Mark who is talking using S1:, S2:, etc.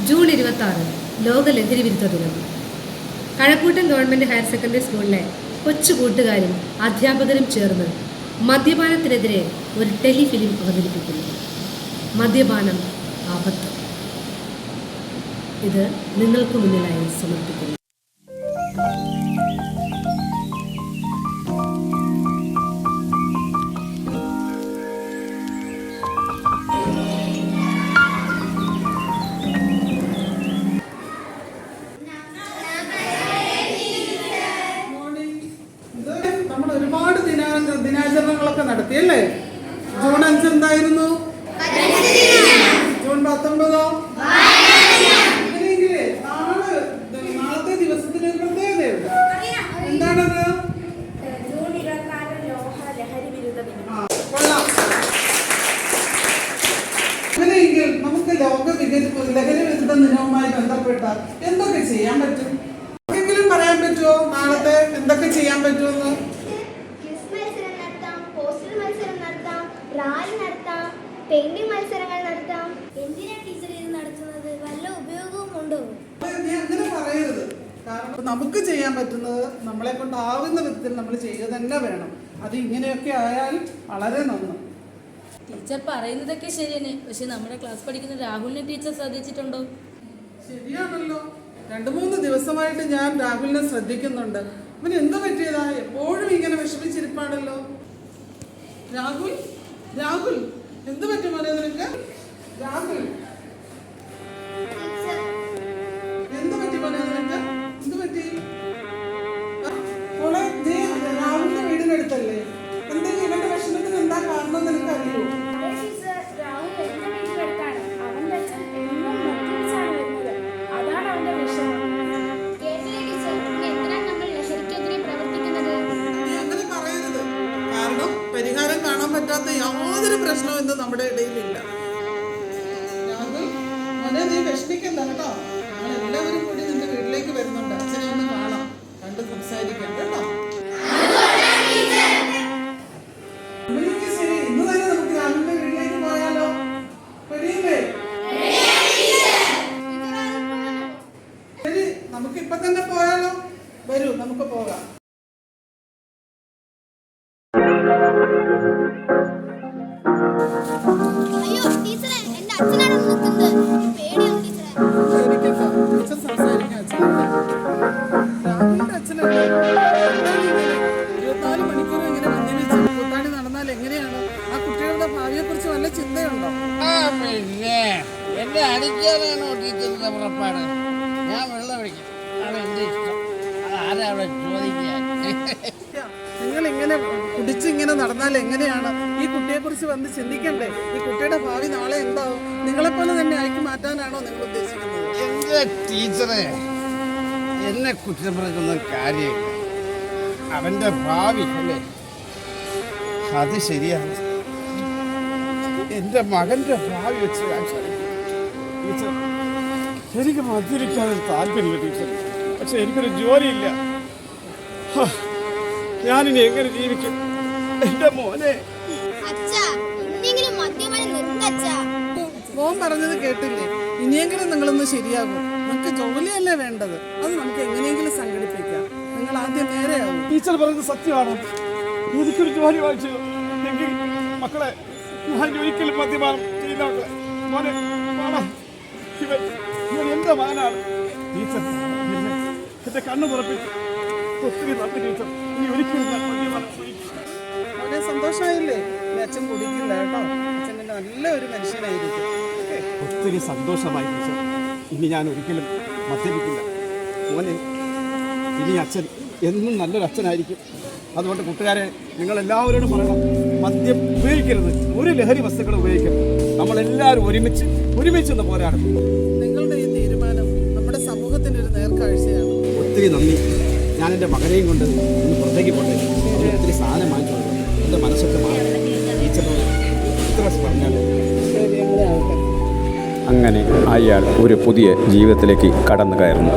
S1: June 26 ലോക ലഹരി വിരുദ്ധ ദിനം. കഴക്കൂട്ടം ഗവൺമെൻറ് ഹയർ സെക്കൻഡറി സ്കൂളിലെ കൊച്ചു കൂട്ടുകാരും അധ്യാപകരും ചേർന്ന് മദ്യപാനത്തിനെതിരെ ഒരു ടെലിഫിലിം അവതരിപ്പിക്കുന്നു. മദ്യപാനം ആപത്ത്. ഇത് നിങ്ങൾക്ക് മുന്നിലായി സമർപ്പിക്കുന്നു.
S2: നമ്മൾ ഒരുപാട് ദിനാചരണങ്ങളൊക്കെ നടത്തിയല്ലേ? ജൂൺ 5 എന്തായിരുന്നു? ജൂൺ 19 അങ്ങനെയെങ്കിലേ നാളത്തെ ദിവസത്തിന് ഒരു പ്രത്യേകതയുണ്ട്. എന്താണത്? കൊള്ളാം. അങ്ങനെയെങ്കിൽ നമുക്ക് ലോക ലഹരി വിരുദ്ധ ദിനവുമായി ബന്ധപ്പെട്ട എന്തൊക്കെ ചെയ്യാൻ പറ്റും? എന്തെങ്കിലും പറയാൻ പറ്റുമോ? നാളത്തെ എന്തൊക്കെ ചെയ്യാൻ പറ്റുമെന്ന്?
S3: റാലി നടത്താം, പെയിന്റിംഗ് മത്സരങ്ങൾ നടത്താം. എന്തിനാ ടീച്ചർ ഇത് നടത്തുന്നത്? വല്ല ഉപയോഗവും ഉണ്ടോ?
S2: അങ്ങനെ പറയരുത്. കാരണം നമുക്ക് ചെയ്യാൻ പറ്റുന്നത് നമ്മളെ കൊണ്ടാവുന്ന വിധത്തിൽ നമ്മൾ ചെയ്യുക തന്നെ വേണം. അത് ഇങ്ങനെയൊക്കെ ആയാൽ വളരെ നന്ന്.
S4: ടീച്ചർ പറയുന്നതൊക്കെ ശരിയാണ്, പക്ഷെ നമ്മുടെ ക്ലാസ് പഠിക്കുന്ന രാഹുലിനെ ടീച്ചർ ശ്രദ്ധിച്ചിട്ടുണ്ടോ?
S2: ശരിയാണല്ലോ. 2-3 ദിവസമായിട്ട് ഞാൻ രാഹുലിനെ ശ്രദ്ധിക്കുന്നുണ്ട്. അവന് എന്ത് പറ്റിയതാ? എപ്പോഴും ഇങ്ങനെ വിഷമിച്ചിരിപ്പാണല്ലോ. രാഹുൽ രാഹുൽ എന്ത് പറ്റി മോനെ നിനക്ക്? രാഹുൽ എന്ത് പറ്റി മോനെ നിനക്ക്? എന്ത് പറ്റി മോളെ? നീ രാഹുലിന്റെ വീടിനടുത്തല്ലേ? എന്തെങ്കിലും ഇവന്റെ വിഷമത്തിന് എന്താ കാരണം നിനക്ക് അറിയോ? പരിഹാരം കാണാൻ പറ്റാത്ത യാതൊരു പ്രശ്നവും ഇന്ന് നമ്മുടെ ഇടയിലില്ല. രാഹുൽ മോനെ, നീ വിഷമിക്കണ്ട കേട്ടോ. ഞങ്ങൾ എല്ലാവരും കൂടി നിന്റെ വീട്ടിലേക്ക് വരുന്നുണ്ട്. അച്ഛനെ ഒന്ന് കാണാം, കണ്ട് സംസാരിക്കാം കേട്ടോ. ശരി, ഇന്ന് തന്നെ നമുക്ക് രാഹുലിന്റെ വീട്ടിലേക്ക് പോയാലോ? കഴിയില്ലേ? ശരി, നമുക്ക് ഇപ്പൊ തന്നെ പോയാലോ? വരൂ, നമുക്ക് പോകാം.
S3: അയ്യോ ടീച്ചറെ, എന്റെ അച്ഛനാണ് നിൽക്കുന്നത്. പേടിയാണ് ടീച്ചറെ.
S2: ടീച്ചർ സംസാരിക്കാം. രാഹുലിന്റെ അച്ഛനല്ലേ 24 മണിക്കൂർ ഇങ്ങനെ മദ്യപിച്ച് കൂത്താടി നടന്നാൽ എങ്ങനെയാണ്? ആ കുട്ടികളുടെ ഭാവിയെ കുറിച്ച് വല്ല ചിന്തയുണ്ടോ?
S5: പിന്നെ എന്നെ അടിക്കാനാണോ ടീച്ചറിന്റെ പുറപ്പാട്? ഞാൻ വെള്ളം ഒഴിക്കും, ആണ് എന്റെ ഇഷ്ടം. അതാരാ അവിടെ ചോദിക്കാൻ?
S2: നിങ്ങൾ ഇങ്ങനെ കുടിച്ചിങ്ങനെ നടന്നാൽ എങ്ങനെയാണ്? ഈ കുട്ടിയെ കുറിച്ച് വന്ന് ചിന്തിക്കണ്ടേ? ഈ കുട്ടിയുടെ ഭാവി നാളെ എന്താവും? നിങ്ങളെപ്പോലെ തന്നെ ആക്കി മാറ്റാനാണോ നിങ്ങൾ ഉദ്ദേശിക്കുന്നത്?
S5: എന്റെ ടീച്ചറെ, എന്നെ കുറ്റം പറയുന്ന കാര്യമില്ല. അവന്റെ ഭാവി അല്ലേ, അത് ശരിയാണ്. എന്റെ മകന്റെ ഭാവി വെച്ച് ടീച്ചർ, എനിക്ക് മദ്യപിക്കാനൊരു താല്പര്യമില്ല ടീച്ചർ. പക്ഷെ എനിക്കൊരു ജോലിയില്ല. ഞാനിനി എങ്ങനെ ജീവിക്കും? എന്റെ മോനെ,
S2: മോൻ പറഞ്ഞത് കേട്ടില്ലേ? ഇനിയെങ്കിലും നിങ്ങളൊന്ന് ശരിയാകും. നമുക്ക് ജോലിയല്ലേ വേണ്ടത്, അത് നമുക്ക് എങ്ങനെയെങ്കിലും സംഘടിപ്പിക്കാം. നിങ്ങൾ ആദ്യം നേരെയാവും.
S5: ടീച്ചർ പറഞ്ഞത് സത്യമാണോ? എനിക്കൊരു ജോലി വാങ്ങിച്ചു എങ്കിൽ മക്കളെ, ഞാൻ ഒരിക്കലും മദ്യപാനം ചെയ്യില്ല. മക്കളെ, മോനെ, ഇവൻ എന്റെ മകനാണ്. ടീച്ചർ എന്റെ കണ്ണു തുറപ്പിച്ചു. ഒത്തിരി നന്ദി ടീച്ചർ. ഇനി ഒരിക്കലും ഞാൻ മദ്യപാനം ചെയ്യില്ല.
S2: മോനെ, സന്തോഷമായില്ലേ? അച്ഛൻ കുടിക്കില്ല കേട്ടോ. അച്ഛൻ നല്ലൊരു മനുഷ്യനായിരിക്കും.
S5: ഒത്തിരി സന്തോഷമായി ടീച്ചർ. ഇനി ഞാൻ ഒരിക്കലും മദ്യപിക്കില്ല. മോനെ, ഇനി അച്ഛൻ എന്നും നല്ലൊരു അച്ഛനായിരിക്കും. അതുകൊണ്ട് കൂട്ടുകാരെ, നിങ്ങളെല്ലാവരോടും പറയണം, മദ്യം ഉപയോഗിക്കരുത്. ഒരു ലഹരി വസ്തുക്കൾ ഉപയോഗിക്കരുത്. നമ്മളെല്ലാവരും ഒരുമിച്ച് ഒന്ന് പോരാടും.
S2: നിങ്ങളുടെ ഈ തീരുമാനം നമ്മുടെ സമൂഹത്തിൻ്റെ ഒരു നേർക്കാഴ്ചയാണ്.
S5: ഒത്തിരി നന്ദി. ഞാൻ എൻ്റെ മകനെയും കൊണ്ട് ഇന്ന് പുറത്തേക്ക് പോട്ടെ. ഒത്തിരി സാധനം വാങ്ങിച്ചു കൊടുക്കും. എൻ്റെ മനസ്സൊക്കെ മാറി. ടീച്ചറിനോട് ഇത്ര പറഞ്ഞാൽ
S6: അങ്ങനെ അയാൾ ഒരു പുതിയ ജീവിതത്തിലേക്ക് കടന്നു കയറുന്നു.